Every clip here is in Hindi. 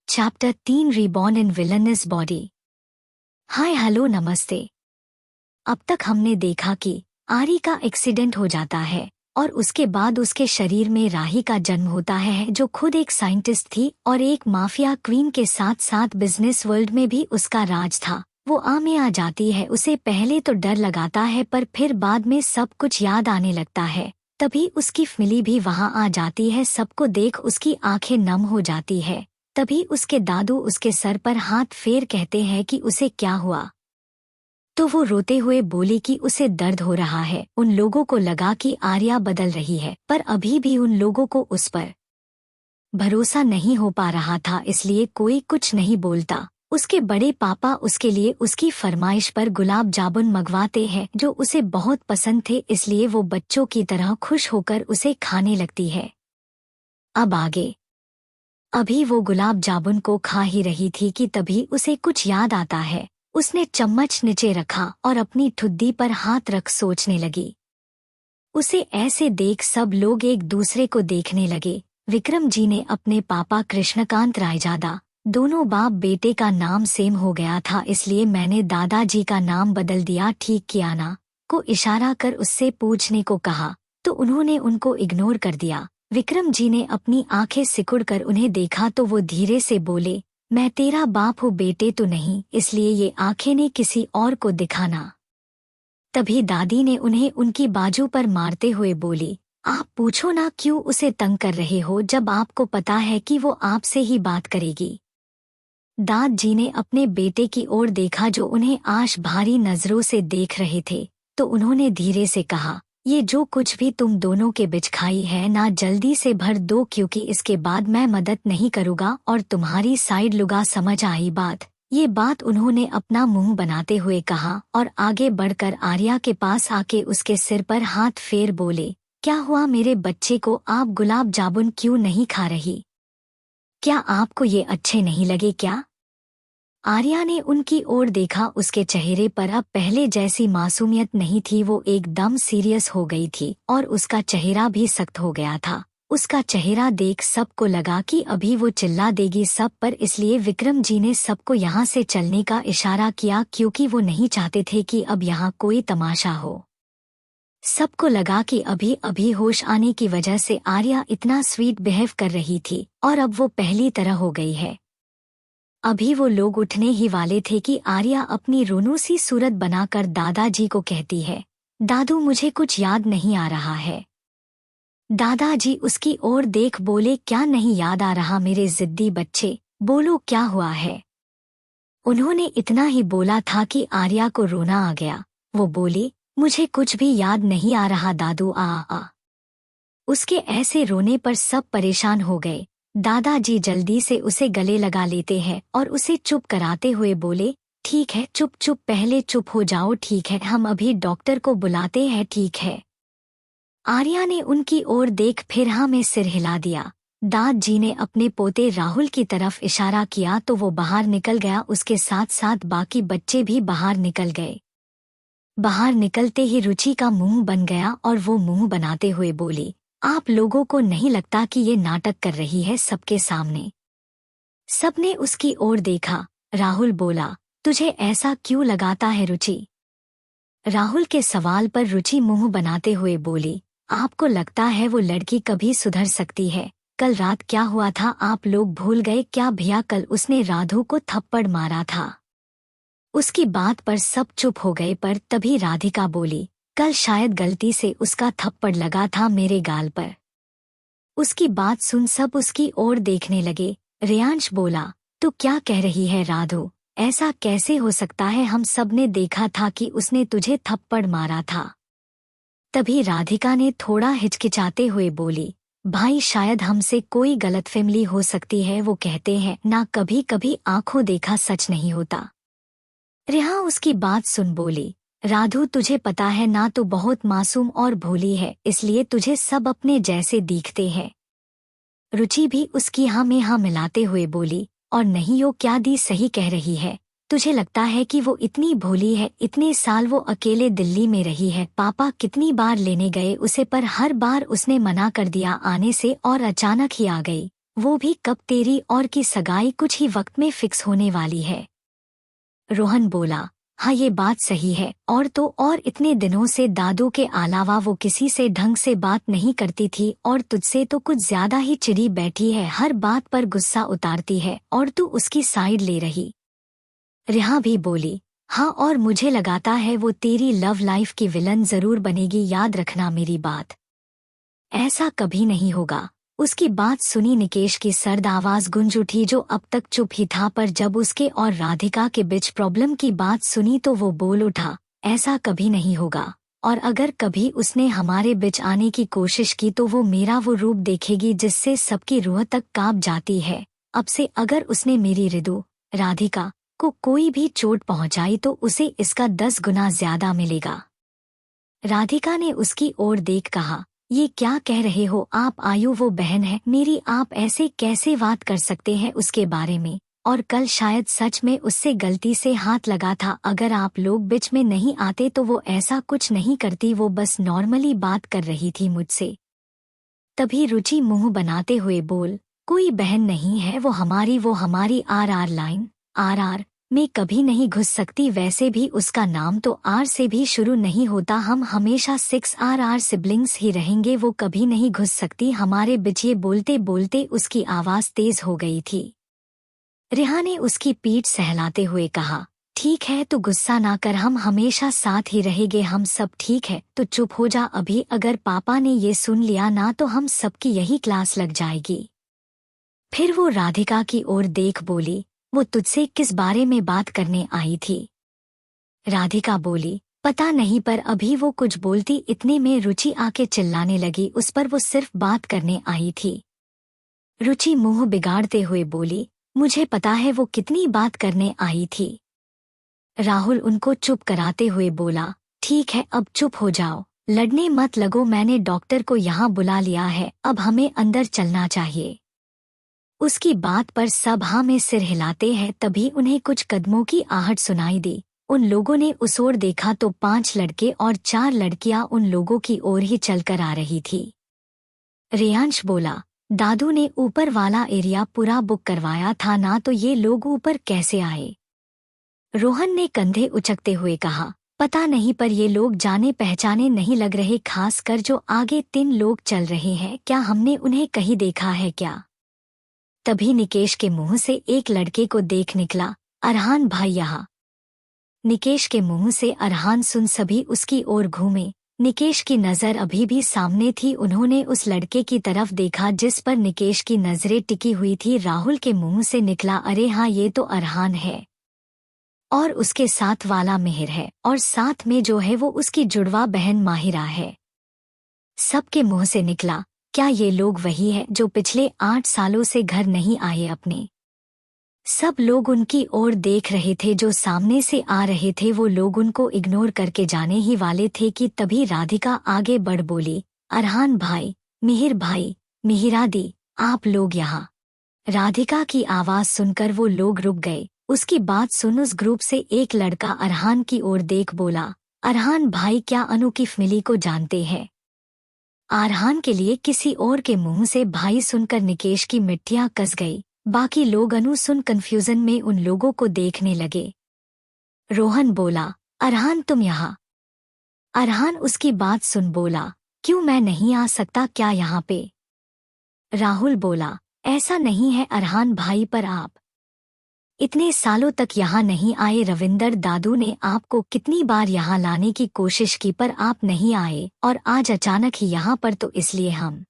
चैप्टर 3 रीबॉर्न इन विलनस बॉडी। हाय हेलो नमस्ते। अब तक हमने देखा कि आरी का एक्सीडेंट हो जाता है और उसके बाद उसके शरीर में राही का जन्म होता है, जो खुद एक साइंटिस्ट थी और एक माफिया क्वीन के साथ साथ बिजनेस वर्ल्ड में भी उसका राज था। वो में आ जाती है। उसे पहले तो डर लगाता है पर फिर बाद में सब कुछ याद आने लगता है। तभी उसकी फैमिली भी वहां आ जाती है। सबको देख उसकी आंखें नम हो जाती है। तभी उसके दादू उसके सर पर हाथ फेर कहते हैं कि उसे क्या हुआ। तो वो रोते हुए बोली कि उसे दर्द हो रहा है। उन लोगों को लगा कि आर्या बदल रही है, पर अभी भी उन लोगों को उस पर भरोसा नहीं हो पा रहा था, इसलिए कोई कुछ नहीं बोलता। उसके बड़े पापा उसके लिए उसकी फरमाइश पर गुलाब जामुन मंगवाते हैं, जो उसे बहुत पसंद थे, इसलिए वो बच्चों की तरह खुश होकर उसे खाने लगती है। अब आगे। अभी वो गुलाब जामुन को खा ही रही थी कि तभी उसे कुछ याद आता है। उसने चम्मच नीचे रखा और अपनी ठुड्डी पर हाथ रख सोचने लगी। उसे ऐसे देख सब लोग एक दूसरे को देखने लगे। विक्रम जी ने अपने पापा कृष्णकांत रायजादा, दोनों बाप बेटे का नाम सेम हो गया था, इसलिए मैंने दादाजी का नाम बदल दिया, ठीक किया ना? को इशारा कर उससे पूछने को कहा तो उन्होंने उनको इग्नोर कर दिया। विक्रम जी ने अपनी आंखें सिकुड़कर उन्हें देखा तो वो धीरे से बोले, मैं तेरा बाप हूँ बेटे, तो नहीं, इसलिए ये आंखें ने किसी और को दिखाना। तभी दादी ने उन्हें उनकी बाजू पर मारते हुए बोली, आप पूछो ना क्यों उसे तंग कर रहे हो, जब आपको पता है कि वो आपसे ही बात करेगी। दाद जी ने अपने बेटे की ओर देखा जो उन्हें आश भारी नजरों से देख रहे थे, तो उन्होंने धीरे से कहा, ये जो कुछ भी तुम दोनों के बीच खाई है ना, जल्दी से भर दो, क्योंकि इसके बाद मैं मदद नहीं करूँगा और तुम्हारी साइड लुगा, समझ आई बात? ये बात उन्होंने अपना मुंह बनाते हुए कहा और आगे बढ़कर आर्या के पास आके उसके सिर पर हाथ फेर बोले, क्या हुआ मेरे बच्चे को, आप गुलाब जामुन क्यों नहीं खा रही? क्या आपको ये अच्छे नहीं लगे क्या? आर्या ने उनकी ओर देखा। उसके चेहरे पर अब पहले जैसी मासूमियत नहीं थी, वो एकदम सीरियस हो गई थी और उसका चेहरा भी सख्त हो गया था। उसका चेहरा देख सबको लगा कि अभी वो चिल्ला देगी सब पर, इसलिए विक्रम जी ने सबको यहाँ से चलने का इशारा किया, क्योंकि वो नहीं चाहते थे कि अब यहाँ कोई तमाशा हो। सबको लगा कि अभी अभी होश आने की वजह से आर्या इतना स्वीट बिहेव कर रही थी और अब वो पहली तरह हो गई है। अभी वो लोग उठने ही वाले थे कि आर्या अपनी रोनू सी सूरत बनाकर दादाजी को कहती है, दादू मुझे कुछ याद नहीं आ रहा है। दादाजी उसकी ओर देख बोले, क्या नहीं याद आ रहा मेरे जिद्दी बच्चे, बोलो क्या हुआ है? उन्होंने इतना ही बोला था कि आर्या को रोना आ गया। वो बोली, मुझे कुछ भी याद नहीं आ रहा दादू। आ उसके ऐसे रोने पर सब परेशान हो गए। दादाजी जल्दी से उसे गले लगा लेते हैं और उसे चुप कराते हुए बोले, ठीक है, चुप चुप, पहले चुप हो जाओ, ठीक है, हम अभी डॉक्टर को बुलाते हैं, ठीक है। आर्या ने उनकी ओर देख फिर हाँ में सिर हिला दिया। दाद जी ने अपने पोते राहुल की तरफ इशारा किया तो वो बाहर निकल गया। उसके साथ साथ बाकी बच्चे भी बाहर निकल गए। बाहर निकलते ही रुचि का मुंह बन गया और वो मुंह बनाते हुए बोली, आप लोगों को नहीं लगता कि ये नाटक कर रही है सबके सामने? सबने उसकी ओर देखा। राहुल बोला, तुझे ऐसा क्यों लगाता है रुचि? राहुल के सवाल पर रुचि मुंह बनाते हुए बोली, आपको लगता है वो लड़की कभी सुधर सकती है? कल रात क्या हुआ था आप लोग भूल गए क्या भैया? कल उसने राधु को थप्पड़ मारा था। उसकी बात पर सब चुप हो गए, पर तभी राधिका बोली, कल शायद गलती से उसका थप्पड़ लगा था मेरे गाल पर। उसकी बात सुन सब उसकी ओर देखने लगे। रेयांश बोला, तू क्या कह रही है राधु? ऐसा कैसे हो सकता है? हम सब ने देखा था कि उसने तुझे थप्पड़ मारा था। तभी राधिका ने थोड़ा हिचकिचाते हुए बोली, भाई शायद हमसे कोई गलतफहमी हो सकती है। वो कहते हैं ना, कभी कभी आंखों देखा सच नहीं होता। रेहा उसकी बात सुन बोली, राधु तुझे पता है ना, तो बहुत मासूम और भोली है, इसलिए तुझे सब अपने जैसे दिखते हैं। रुचि भी उसकी हाँ में हाँ मिलाते हुए बोली, और नहीं यो क्या दी सही कह रही है। तुझे लगता है कि वो इतनी भोली है? इतने साल वो अकेले दिल्ली में रही है, पापा कितनी बार लेने गए उसे, पर हर बार उसने मना कर दिया आने से और अचानक ही आ गई। वो भी कब, तेरी और की सगाई कुछ ही वक्त में फिक्स होने वाली है। रोहन बोला, हाँ ये बात सही है, और तो और इतने दिनों से दादू के अलावा वो किसी से ढंग से बात नहीं करती थी, और तुझसे तो कुछ ज्यादा ही चिढ़ी बैठी है, हर बात पर गुस्सा उतारती है और तू उसकी साइड ले रही। रिहा भी बोली, हाँ और मुझे लगाता है वो तेरी लव लाइफ की विलन जरूर बनेगी, याद रखना मेरी बात। ऐसा कभी नहीं होगा। उसकी बात सुनी निकेश की सर्द आवाज गूंज उठी, जो अब तक चुप ही था, पर जब उसके और राधिका के बीच प्रॉब्लम की बात सुनी तो वो बोल उठा, ऐसा कभी नहीं होगा, और अगर कभी उसने हमारे बीच आने की कोशिश की तो वो मेरा वो रूप देखेगी जिससे सबकी रूह तक कांप जाती है। अब से अगर उसने मेरी रिदु, राधिका को कोई भी चोट पहुंचाई तो उसे इसका 10 गुना ज्यादा मिलेगा। राधिका ने उसकी ओर देख कहा, ये क्या कह रहे हो आप, आयु वो बहन है मेरी, आप ऐसे कैसे बात कर सकते हैं उसके बारे में, और कल शायद सच में उससे गलती से हाथ लगा था, अगर आप लोग बीच में नहीं आते तो वो ऐसा कुछ नहीं करती, वो बस नॉर्मली बात कर रही थी मुझसे। तभी रुचि मुंह बनाते हुए बोल, कोई बहन नहीं है वो हमारी RR लाइन RR में कभी नहीं घुस सकती, वैसे भी उसका नाम तो R से भी शुरू नहीं होता, हम हमेशा 6RR सिबलिंग्स ही रहेंगे, वो कभी नहीं घुस सकती हमारे बीच। ये बोलते बोलते उसकी आवाज तेज हो गई थी। रिहा ने उसकी पीठ सहलाते हुए कहा, ठीक है तो गुस्सा ना कर, हम हमेशा साथ ही रहेंगे, हम सब ठीक है, तो चुप हो जा अभी, अगर पापा ने ये सुन लिया ना तो हम सबकी यही क्लास लग जाएगी। फिर वो राधिका की ओर देख बोली, वो तुझसे किस बारे में बात करने आई थी? राधिका बोली, पता नहीं, पर अभी वो कुछ बोलती इतने में रुचि आके चिल्लाने लगी उस पर, वो सिर्फ बात करने आई थी। रुचि मुंह बिगाड़ते हुए बोली, मुझे पता है वो कितनी बात करने आई थी। राहुल उनको चुप कराते हुए बोला, ठीक है अब चुप हो जाओ, लड़ने मत लगो, मैंने डॉक्टर को यहाँ बुला लिया है, अब हमें अंदर चलना चाहिए। उसकी बात पर सब हाँ में सिर हिलाते हैं, तभी उन्हें कुछ कदमों की आहट सुनाई दी। उन लोगों ने उस ओर देखा तो 5 लड़के और 4 लड़कियां उन लोगों की ओर ही चलकर आ रही थी। रेयांश बोला, दादू ने ऊपर वाला एरिया पूरा बुक करवाया था ना, तो ये लोग ऊपर कैसे आए? रोहन ने कंधे उचकते हुए कहा, पता नहीं, पर ये लोग जाने पहचाने नहीं लग रहे, खास कर जो आगे 3 लोग चल रहे हैं, क्या हमने उन्हें कहीं देखा है क्या? तभी निकेश के मुंह से एक लड़के को देख निकला, अरहान भाई यहाँ। निकेश के मुंह से अरहान सुन सभी उसकी ओर घूमे। निकेश की नज़र अभी भी सामने थी, उन्होंने उस लड़के की तरफ देखा जिस पर निकेश की नजरें टिकी हुई थी। राहुल के मुंह से निकला, अरे हाँ ये तो अरहान है, और उसके साथ वाला मिहिर है, और साथ में जो है वो उसकी जुड़वा बहन माहिरा है। सबके मुंह से निकला, क्या ये लोग वही है जो पिछले 8 सालों से घर नहीं आए अपने? सब लोग उनकी ओर देख रहे थे, जो सामने से आ रहे थे वो लोग उनको इग्नोर करके जाने ही वाले थे कि तभी राधिका आगे बढ़ बोली, अरहान भाई, मिहिर भाई, मिहिरा दी, आप लोग यहाँ। राधिका की आवाज सुनकर वो लोग रुक गए। उसकी बात सुन उस ग्रुप से एक लड़का अरहान की ओर देख बोला, अरहान भाई क्या अनु की फैमिली को जानते हैं? अरहान के लिए किसी और के मुंह से भाई सुनकर निकेश की मिट्टियां कस गई। बाकी लोग अनु सुन कंफ्यूजन में उन लोगों को देखने लगे। रोहन बोला, अरहान तुम यहाँ? अरहान उसकी बात सुन बोला, क्यों मैं नहीं आ सकता क्या यहाँ पे? राहुल बोला, ऐसा नहीं है अरहान भाई, पर आप इतने सालों तक यहाँ नहीं आए, रविंदर दादू ने आपको कितनी बार यहाँ लाने की कोशिश की पर आप नहीं आए, और आज अचानक ही यहाँ पर, तो इसलिए हम।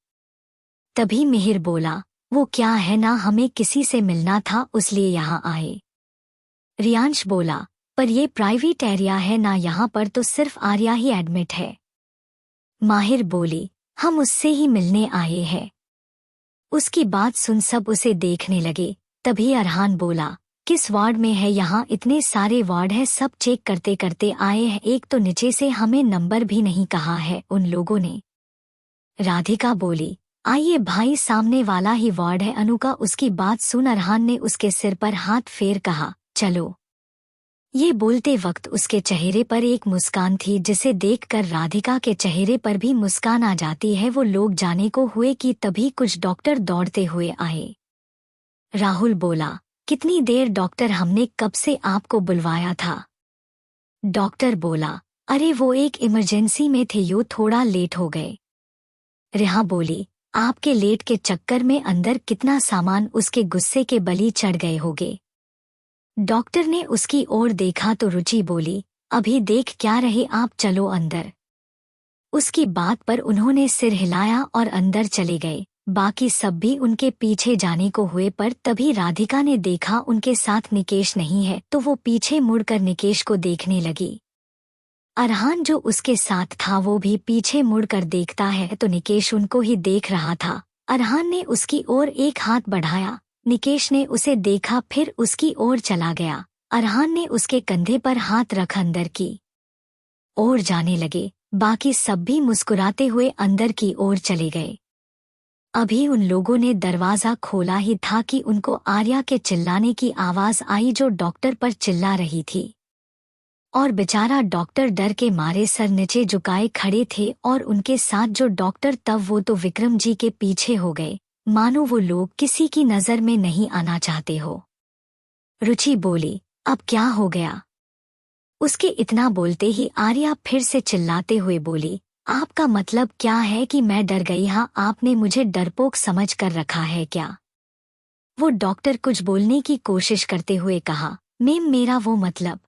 तभी मिहिर बोला, वो क्या है ना, हमें किसी से मिलना था इसलिए यहाँ आए। रियांश बोला, पर ये प्राइवेट एरिया है ना, यहाँ पर तो सिर्फ आर्या ही एडमिट है। माहिर बोली, हम उससे ही मिलने आए हैं। उसकी बात सुन सब उसे देखने लगे। तभी अरहान बोला, किस वार्ड में है? यहाँ इतने सारे वार्ड है, सब चेक करते करते आए हैं, एक तो नीचे से हमें नंबर भी नहीं कहा है उन लोगों ने। राधिका बोली, आइए भाई, सामने वाला ही वार्ड है अनु का। उसकी बात सुन अरहान ने उसके सिर पर हाथ फेर कहा, चलो। ये बोलते वक्त उसके चेहरे पर एक मुस्कान थी जिसे देखकर राधिका के चेहरे पर भी मुस्कान आ जाती है। वो लोग जाने को हुए कि तभी कुछ डॉक्टर दौड़ते हुए आए। राहुल बोला, कितनी देर डॉक्टर, हमने कब से आपको बुलवाया था। डॉक्टर बोला, अरे वो एक इमरजेंसी में थे, यो थोड़ा लेट हो गए। रेहा बोली, आपके लेट के चक्कर में अंदर कितना सामान उसके गुस्से के बलि चढ़ गए होगे। डॉक्टर ने उसकी ओर देखा तो रुचि बोली, अभी देख क्या रहे आप, चलो अंदर। उसकी बात पर उन्होंने सिर हिलाया और अंदर चले गए। बाकी सब भी उनके पीछे जाने को हुए, पर तभी राधिका ने देखा उनके साथ निकेश नहीं है, तो वो पीछे मुड़कर निकेश को देखने लगी। अरहान जो उसके साथ था वो भी पीछे मुड़कर देखता है तो निकेश उनको ही देख रहा था। अरहान ने उसकी ओर एक हाथ बढ़ाया, निकेश ने उसे देखा फिर उसकी ओर चला गया। अरहान ने उसके कंधे पर हाथ रख अंदर की ओर जाने लगे। बाकी सब भी मुस्कुराते हुए अंदर की ओर चले गए। अभी उन लोगों ने दरवाजा खोला ही था कि उनको आर्या के चिल्लाने की आवाज आई, जो डॉक्टर पर चिल्ला रही थी। और बेचारा डॉक्टर डर के मारे सर नीचे झुकाए खड़े थे, और उनके साथ जो डॉक्टर, तब वो तो विक्रम जी के पीछे हो गए, मानो वो लोग किसी की नजर में नहीं आना चाहते हो। रुचि बोली, अब क्या हो गया। उसके इतना बोलते ही आर्या फिर से चिल्लाते हुए बोली, आपका मतलब क्या है कि मैं डर गई? हाँ, आपने मुझे डरपोक समझ कर रखा है क्या? वो डॉक्टर कुछ बोलने की कोशिश करते हुए कहा, मैम मेरा वो मतलब।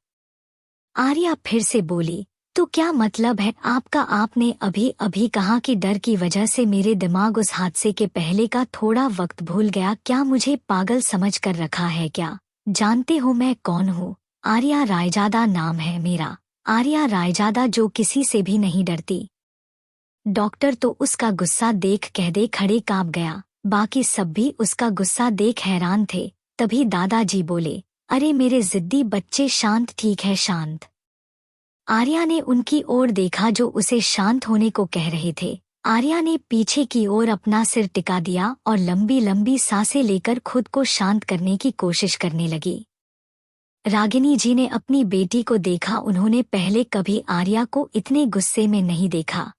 आर्या फिर से बोली, तो क्या मतलब है आपका? आपने अभी अभी कहा कि डर की वजह से मेरे दिमाग उस हादसे के पहले का थोड़ा वक्त भूल गया। क्या मुझे पागल समझ कर रखा है क्या? जानते हो मैं कौन हूँ? आर्या रायजादा नाम है मेरा। आर्या रायजादा, जो किसी से भी नहीं डरती। डॉक्टर तो उसका गुस्सा देख कहदे खड़े कांप गया। बाकी सब भी उसका गुस्सा देख हैरान थे। तभी दादाजी बोले, अरे मेरे जिद्दी बच्चे, शांत, ठीक है शांत। आर्या ने उनकी ओर देखा जो उसे शांत होने को कह रहे थे। आर्या ने पीछे की ओर अपना सिर टिका दिया और लंबी लंबी सांसें लेकर खुद को शांत करने की कोशिश करने लगी। रागिनी जी ने अपनी बेटी को देखा। उन्होंने पहले कभी आर्या को इतने गुस्से में नहीं देखा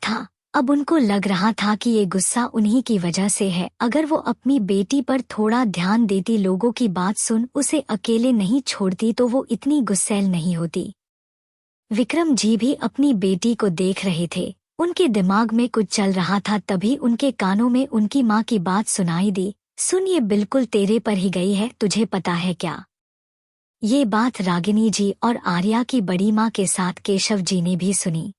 था। अब उनको लग रहा था कि ये गुस्सा उन्हीं की वजह से है। अगर वो अपनी बेटी पर थोड़ा ध्यान देती, लोगों की बात सुन उसे अकेले नहीं छोड़ती, तो वो इतनी गुस्सैल नहीं होती। विक्रम जी भी अपनी बेटी को देख रहे थे। उनके दिमाग में कुछ चल रहा था। तभी उनके कानों में उनकी माँ की बात सुनाई दी, सुन ये बिल्कुल तेरे पर ही गई है, तुझे पता है क्या? ये बात रागिनी जी और आर्या की बड़ी माँ के साथ केशव जी ने भी सुनी।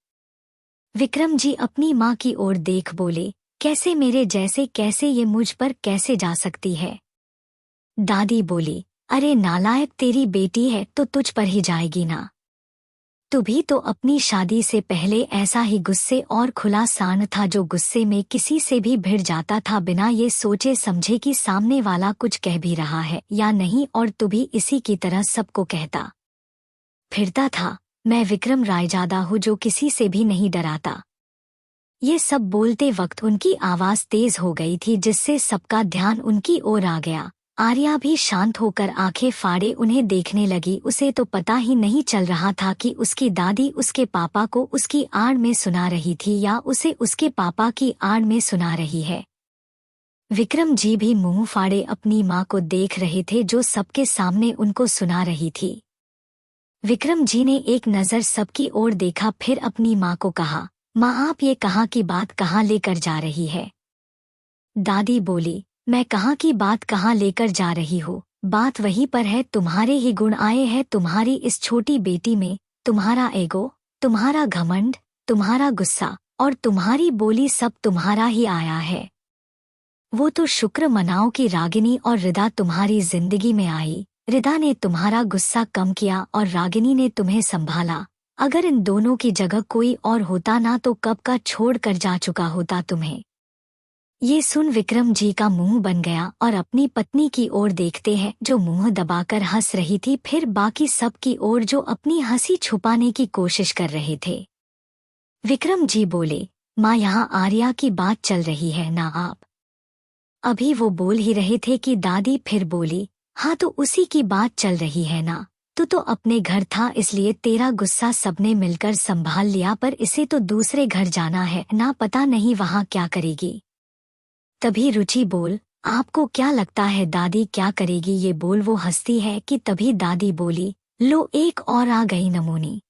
विक्रम जी अपनी माँ की ओर देख बोले, कैसे मेरे जैसे? कैसे ये मुझ पर कैसे जा सकती है? दादी बोली, अरे नालायक, तेरी बेटी है तो तुझ पर ही जाएगी ना। तू भी तो अपनी शादी से पहले ऐसा ही गुस्से और खुला सांड था, जो गुस्से में किसी से भी भिड़ जाता था बिना ये सोचे समझे कि सामने वाला कुछ कह भी रहा है या नहीं, और तू भी इसी की तरह सबको कहता फिरता था, मैं विक्रम रायजादा हूँ जो किसी से भी नहीं डराता। ये सब बोलते वक्त उनकी आवाज तेज हो गई थी, जिससे सबका ध्यान उनकी ओर आ गया। आर्या भी शांत होकर आंखें फाड़े उन्हें देखने लगी। उसे तो पता ही नहीं चल रहा था कि उसकी दादी उसके पापा को उसकी आड़ में सुना रही थी या उसे उसके पापा की आड़ में सुना रही है। विक्रम जी भी मुंह फाड़े अपनी माँ को देख रहे थे, जो सबके सामने उनको सुना रही थी। विक्रम जी ने एक नज़र सबकी ओर देखा, फिर अपनी माँ को कहा, माँ आप ये कहाँ की बात कहाँ लेकर जा रही है? दादी बोली, मैं कहाँ की बात कहाँ लेकर जा रही हूँ? बात वहीं पर है, तुम्हारे ही गुण आए हैं तुम्हारी इस छोटी बेटी में। तुम्हारा ईगो, तुम्हारा घमंड, तुम्हारा गुस्सा और तुम्हारी बोली, सब तुम्हारा ही आया है। वो तो शुक्र मनाओ कि रागिनी और रिदा तुम्हारी जिंदगी में आई। रिदा ने तुम्हारा गुस्सा कम किया और रागिनी ने तुम्हें संभाला। अगर इन दोनों की जगह कोई और होता ना, तो कब का छोड़ कर जा चुका होता तुम्हें। ये सुन विक्रम जी का मुंह बन गया और अपनी पत्नी की ओर देखते हैं, जो मुंह दबाकर हंस रही थी, फिर बाकी सब की ओर, जो अपनी हंसी छुपाने की कोशिश कर रहे थे। विक्रम जी बोले, माँ यहाँ आर्या की बात चल रही है ना आप? अभी वो बोल ही रहे थे कि दादी फिर बोली, हाँ तो उसी की बात चल रही है ना। तू तो अपने घर था, इसलिए तेरा गुस्सा सबने मिलकर संभाल लिया, पर इसे तो दूसरे घर जाना है ना, पता नहीं वहाँ क्या करेगी। तभी रुचि बोल, आपको क्या लगता है दादी क्या करेगी? ये बोल वो हंसती है कि तभी दादी बोली, लो एक और आ गई नमूनी।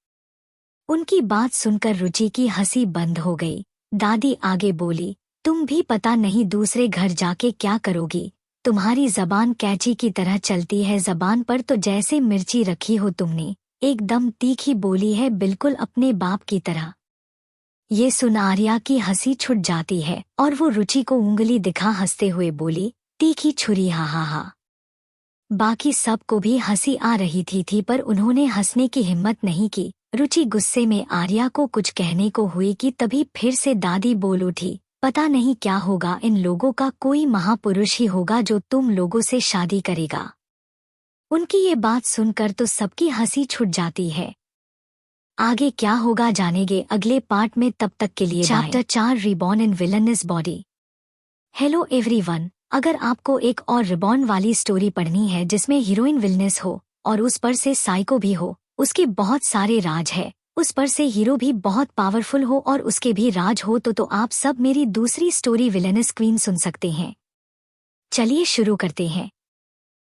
उनकी बात सुनकर रुचि की हंसी बंद हो गई। दादी आगे बोली, तुम भी पता नहीं दूसरे घर जाके क्या करोगी। तुम्हारी जबान कैंची की तरह चलती है, जबान पर तो जैसे मिर्ची रखी हो तुमने, एकदम तीखी बोली है, बिल्कुल अपने बाप की तरह। ये सुन आर्या की हंसी छुट जाती है और वो रुचि को उंगली दिखा हंसते हुए बोली, तीखी छुरी, हा हा हा। बाकी सबको भी हंसी आ रही थी पर उन्होंने हंसने की हिम्मत नहीं की। रुचि गुस्से में आर्या को कुछ कहने को हुई कि तभी फिर से दादी बोल उठी, पता नहीं क्या होगा, इन लोगों का कोई महापुरुष ही होगा जो तुम लोगों से शादी करेगा। उनकी ये बात सुनकर तो सबकी हंसी छुट जाती है। आगे क्या होगा जानेंगे अगले पार्ट में, तब तक के लिए चैप्टर 4 रिबॉर्न इन विलनस बॉडी। हेलो एवरीवन, अगर आपको एक और रिबॉर्न वाली स्टोरी पढ़नी है जिसमें हीरोइन विलनेस हो और उस पर से साइको भी हो, उसके बहुत सारे राज है, उस पर से हीरो भी बहुत पावरफुल हो और उसके भी राज हो, तो आप सब मेरी दूसरी स्टोरी विलनस क्वीन सुन सकते हैं। चलिए शुरू करते हैं।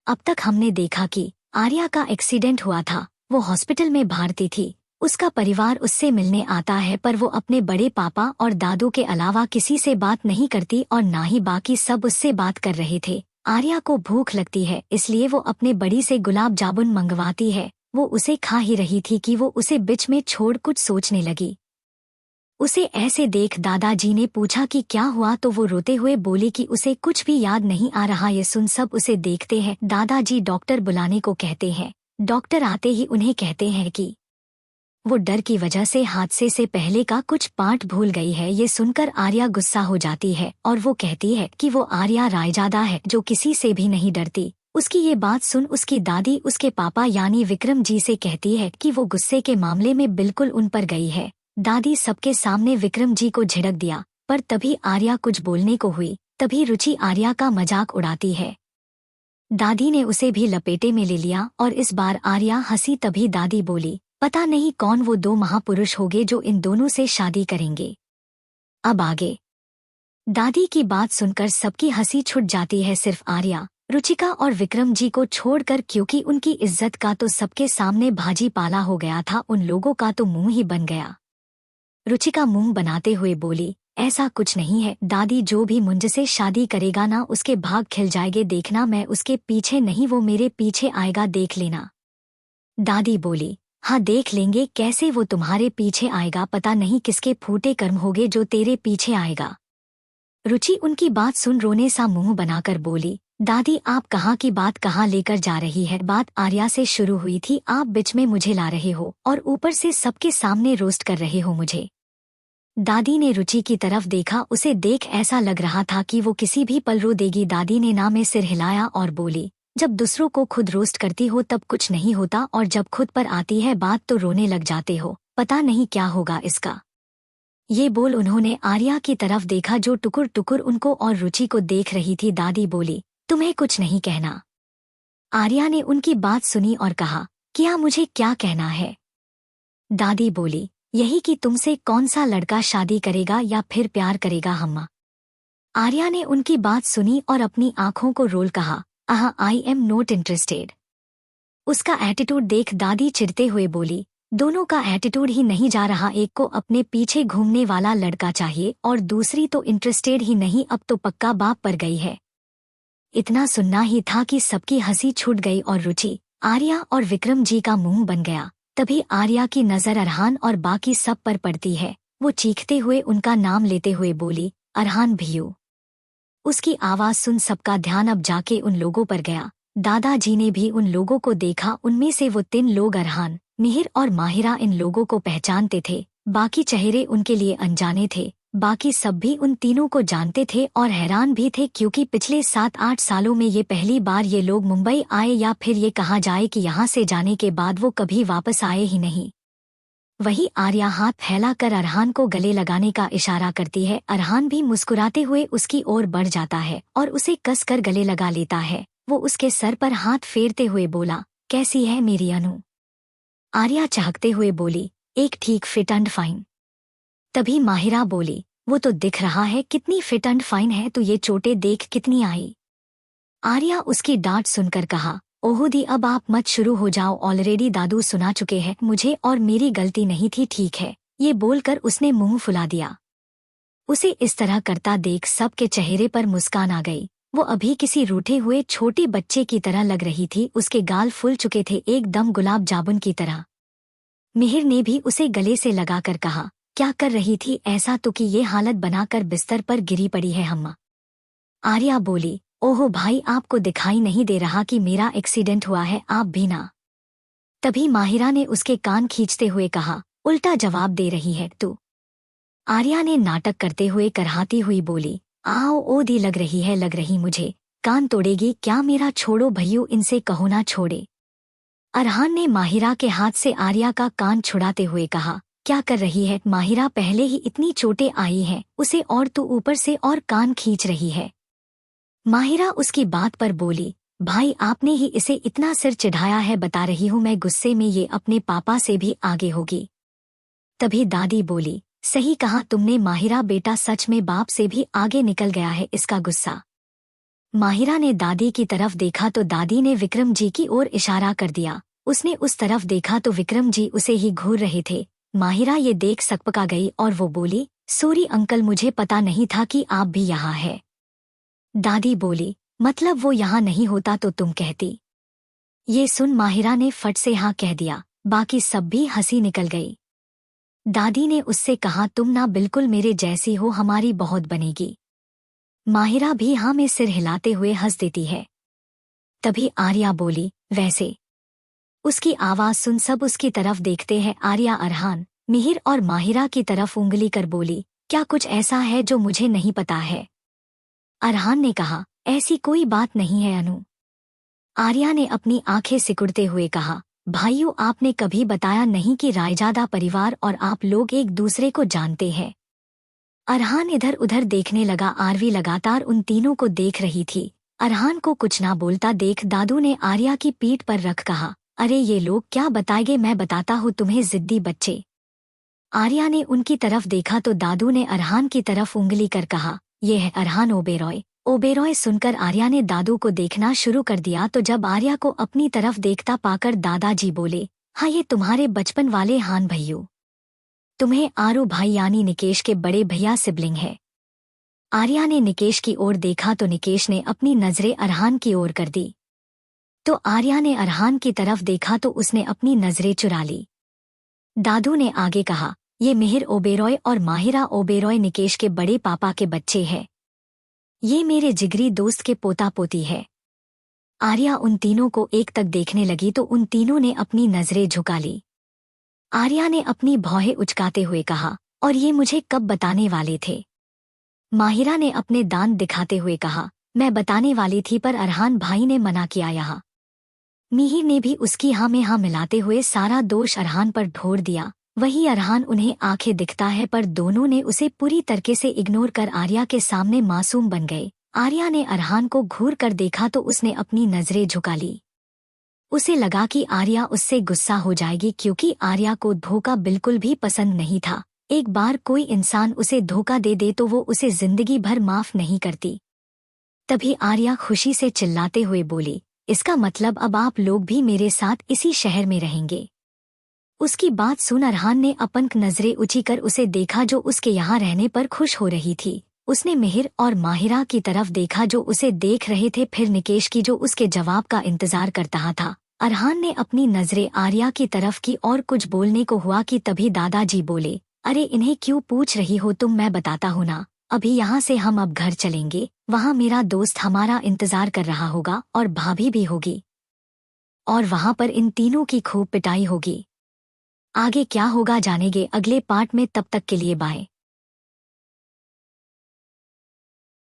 अब तक हमने देखा कि आर्या का एक्सीडेंट हुआ था, वो हॉस्पिटल में भर्ती थी। उसका परिवार उससे मिलने आता है पर वो अपने बड़े पापा और दादू के अलावा किसी से बात नहीं करती और ना ही बाकी सब उससे बात कर रहे थे। आर्या को भूख लगती है, इसलिए वो अपने बड़ी से गुलाब जामुन मंगवाती है। वो उसे खा ही रही थी कि वो उसे बीच में छोड़ कुछ सोचने लगी। उसे ऐसे देख दादाजी ने पूछा कि क्या हुआ, तो वो रोते हुए बोली कि उसे कुछ भी याद नहीं आ रहा। ये सुन सब उसे देखते हैं। दादाजी डॉक्टर बुलाने को कहते हैं। डॉक्टर आते ही उन्हें कहते हैं कि वो डर की वजह से हादसे से पहले का कुछ पार्ट भूल गई है। ये सुनकर आर्या गुस्सा हो जाती है और वो कहती है कि वो आर्या रायजादा है जो किसी से भी नहीं डरती। उसकी ये बात सुन उसकी दादी उसके पापा यानी विक्रम जी से कहती है कि वो गुस्से के मामले में बिल्कुल उन पर गई है। दादी सबके सामने विक्रम जी को झिड़क दिया, पर तभी आर्या कुछ बोलने को हुई। तभी रुचि आर्या का मजाक उड़ाती है। दादी ने उसे भी लपेटे में ले लिया और इस बार आर्या हंसी। तभी दादी बोली, पता नहीं कौन वो दो महापुरुष होंगे जो इन दोनों से शादी करेंगे। अब आगे। दादी की बात सुनकर सबकी हंसी छुट जाती है, सिर्फ आर्या, रुचिका और विक्रम जी को छोड़कर, क्योंकि उनकी इज्जत का तो सबके सामने भाजी पाला हो गया था। उन लोगों का तो मुंह ही बन गया। रुचिका मुंह बनाते हुए बोली, ऐसा कुछ नहीं है दादी, जो भी मुझसे शादी करेगा ना उसके भाग खिल जाएंगे, देखना मैं उसके पीछे नहीं वो मेरे पीछे आएगा, देख लेना। दादी बोली, हाँ देख लेंगे कैसे वो तुम्हारे पीछे आएगा, पता नहीं किसके फूटे कर्म होगे जो तेरे पीछे आएगा। रुचि उनकी बात सुन रोने सा मुंह बनाकर बोली, दादी आप कहाँ की बात कहाँ लेकर जा रही है? बात आर्या से शुरू हुई थी, आप बीच में मुझे ला रहे हो और ऊपर से सबके सामने रोस्ट कर रहे हो मुझे। दादी ने रुचि की तरफ देखा, उसे देख ऐसा लग रहा था कि वो किसी भी पल रो देगी। दादी ने ना में सिर हिलाया और बोली, जब दूसरों को खुद रोस्ट करती हो तब कुछ नहीं होता और जब खुद पर आती है बात तो रोने लग जाते हो, पता नहीं क्या होगा इसका। ये बोल उन्होंने आर्या की तरफ देखा जो टुकुर टुकुर उनको और रुचि को देख रही थी। दादी बोली, तुम्हें कुछ नहीं कहना? आर्या ने उनकी बात सुनी और कहा, क्या मुझे क्या कहना है? दादी बोली, यही कि तुमसे कौन सा लड़का शादी करेगा या फिर प्यार करेगा हम्मा। आर्या ने उनकी बात सुनी और अपनी आंखों को रोल कहा, आई एम नॉट इंटरेस्टेड। उसका एटीट्यूड देख दादी चिढ़ते हुए बोली, दोनों का एटीट्यूड ही नहीं जा रहा, एक को अपने पीछे घूमने वाला लड़का चाहिए और दूसरी तो इंटरेस्टेड ही नहीं, अब तो पक्का बाप पर गई है। इतना सुनना ही था कि सबकी हंसी छूट गई और रुचि, आर्या और विक्रम जी का मुंह बन गया। तभी आर्या की नजर अरहान और बाकी सब पर पड़ती है। वो चीखते हुए उनका नाम लेते हुए बोली, अरहान भैया। उसकी आवाज सुन सबका ध्यान अब जाके उन लोगों पर गया। दादाजी ने भी उन लोगों को देखा, उनमें से वो 3 लोग अरहान, मिहिर और माहिरा इन लोगों को पहचानते थे, बाकी चेहरे उनके लिए अनजाने थे। बाकी सब भी उन तीनों को जानते थे और हैरान भी थे, क्योंकि पिछले 7-8 सालों में ये पहली बार ये लोग मुंबई आए, या फिर ये कहा जाए कि यहाँ से जाने के बाद वो कभी वापस आए ही नहीं। वही आर्या हाथ फैलाकर अरहान को गले लगाने का इशारा करती है। अरहान भी मुस्कुराते हुए उसकी ओर बढ़ जाता है और उसे कसकर गले लगा लेता है। वो उसके सर पर हाथ फेरते हुए बोला, कैसी है मेरी अनु? आर्या चाहते हुए बोली, एक ठीक फिट एंड फाइन। तभी माहिरा बोली, वो तो दिख रहा है कितनी फिट एंड फाइन है, तो ये चोटें देख कितनी आई। आर्या उसकी डांट सुनकर कहा, ओहो दी अब आप मत शुरू हो जाओ, ऑलरेडी दादू सुना चुके हैं मुझे और मेरी गलती नहीं थी, ठीक है। ये बोलकर उसने मुंह फुला दिया। उसे इस तरह करता देख सबके चेहरे पर मुस्कान आ गई। वो अभी किसी रूठे हुए छोटे बच्चे की तरह लग रही थी, उसके गाल फूल चुके थे एकदम गुलाब जामुन की तरह। मिहिर ने भी उसे गले से लगाकर कहा, क्या कर रही थी ऐसा तो कि ये हालत बनाकर बिस्तर पर गिरी पड़ी है हम्मा। आर्या बोली, ओहो भाई आपको दिखाई नहीं दे रहा कि मेरा एक्सीडेंट हुआ है, आप भी ना। तभी माहिरा ने उसके कान खींचते हुए कहा, उल्टा जवाब दे रही है तू। आर्या ने नाटक करते हुए करहाती हुई बोली, आओ ओ दी लग रही मुझे, कान तोड़ेगी क्या मेरा, छोड़ो भैयू इनसे कहो ना छोड़े। अरहान ने माहिरा के हाथ से आर्या का कान छुड़ाते हुए कहा, क्या कर रही है माहिरा, पहले ही इतनी चोटें आई हैं उसे और तू ऊपर से और कान खींच रही है। माहिरा उसकी बात पर बोली, भाई आपने ही इसे इतना सिर चिढ़ाया है, बता रही हूँ मैं, गुस्से में ये अपने पापा से भी आगे होगी। तभी दादी बोली, सही कहा तुमने माहिरा, बेटा सच में बाप से भी आगे निकल गया है इसका गुस्सा। माहिरा ने दादी की तरफ देखा तो दादी ने विक्रम जी की ओर इशारा कर दिया। उसने उस तरफ देखा तो विक्रम जी उसे ही घूर रहे थे। माहिरा ये देख सकपका गई और वो बोली, सॉरी अंकल, मुझे पता नहीं था कि आप भी यहाँ है। दादी बोली, मतलब वो यहाँ नहीं होता तो तुम कहती। ये सुन माहिरा ने फट से हाँ कह दिया। बाकी सब भी हंसी निकल गई। दादी ने उससे कहा, तुम ना बिल्कुल मेरे जैसी हो, हमारी बहुत बनेगी। माहिरा भी हाँ में सिर हिलाते हुए हंस देती है। तभी आर्या बोली, वैसे। उसकी आवाज सुन सब उसकी तरफ देखते हैं। आर्या अरहान, मिहिर और माहिरा की तरफ उंगली कर बोली, क्या कुछ ऐसा है जो मुझे नहीं पता है? अरहान ने कहा, ऐसी कोई बात नहीं है अनु। आर्या ने अपनी आंखें सिकुड़ते हुए कहा, भाइयों आपने कभी बताया नहीं कि रायजादा परिवार और आप लोग एक दूसरे को जानते हैं। अरहान इधर उधर देखने लगा। आरवी लगातार उन तीनों को देख रही थी। अरहान को कुछ ना बोलता देख दादू ने आर्या की पीठ पर रख कहा, अरे ये लोग क्या बताएंगे, मैं बताता हूँ तुम्हें जिद्दी बच्चे। आर्या ने उनकी तरफ देखा तो दादू ने अरहान की तरफ उंगली कर कहा, ये है अरहान ओबेरॉय। ओबेरॉय सुनकर आर्या ने दादू को देखना शुरू कर दिया तो जब आर्या को अपनी तरफ देखता पाकर दादाजी बोले, हाँ ये तुम्हारे बचपन वाले हान भैयू। तुम्हें आरू भाई यानी निकेश के बड़े भैया सिबलिंग है। आर्या ने निकेश की ओर देखा तो निकेश ने अपनी नजरें अरहान की ओर कर दी। तो आर्या ने अरहान की तरफ देखा तो उसने अपनी नजरें चुरा ली। दादू ने आगे कहा, ये मिहिर ओबेरॉय और माहिरा ओबेरॉय निकेश के बड़े पापा के बच्चे हैं। ये मेरे जिगरी दोस्त के पोता पोती है। आर्या उन तीनों को एक तक देखने लगी तो उन तीनों ने अपनी नजरें झुका ली। आर्या ने अपनी भौहें उचकाते हुए कहा, और ये मुझे कब बताने वाले थे? माहिरा ने अपने दांत दिखाते हुए कहा, मैं बताने वाली थी पर अरहान भाई ने मना किया। यहाँ मिहिर ने भी उसकी हाँ में हाँ मिलाते हुए सारा दोष अरहान पर ढोर दिया। वही अरहान उन्हें आंखें दिखता है पर दोनों ने उसे पूरी तरीके से इग्नोर कर आर्या के सामने मासूम बन गए। आर्या ने अरहान को घूर कर देखा तो उसने अपनी नजरें झुका ली। उसे लगा कि आर्या उससे गुस्सा हो जाएगी क्योंकि आर्या को धोखा बिल्कुल भी पसंद नहीं था। एक बार कोई इंसान उसे धोखा दे दे तो वो उसे जिंदगी भर माफ नहीं करती। तभी आर्या खुशी से चिल्लाते हुए बोली, इसका मतलब अब आप लोग भी मेरे साथ इसी शहर में रहेंगे। उसकी बात सुन अरहान ने अपंक नजरें ऊंची कर उसे देखा जो उसके यहाँ रहने पर खुश हो रही थी। उसने मिहिर और माहिरा की तरफ देखा जो उसे देख रहे थे, फिर निकेश की जो उसके जवाब का इंतजार करता था। अरहान ने अपनी नजरें आर्या की तरफ की और कुछ बोलने को हुआ कि तभी दादाजी बोले, अरे इन्हें क्यों पूछ रही हो तुम, मैं बताता हूँ ना। अभी यहाँ से हम अब घर चलेंगे, वहाँ मेरा दोस्त हमारा इंतजार कर रहा होगा और भाभी भी होगी और वहाँ पर इन तीनों की खूब पिटाई होगी। आगे क्या होगा जानेंगे अगले पार्ट में, तब तक के लिए बाय।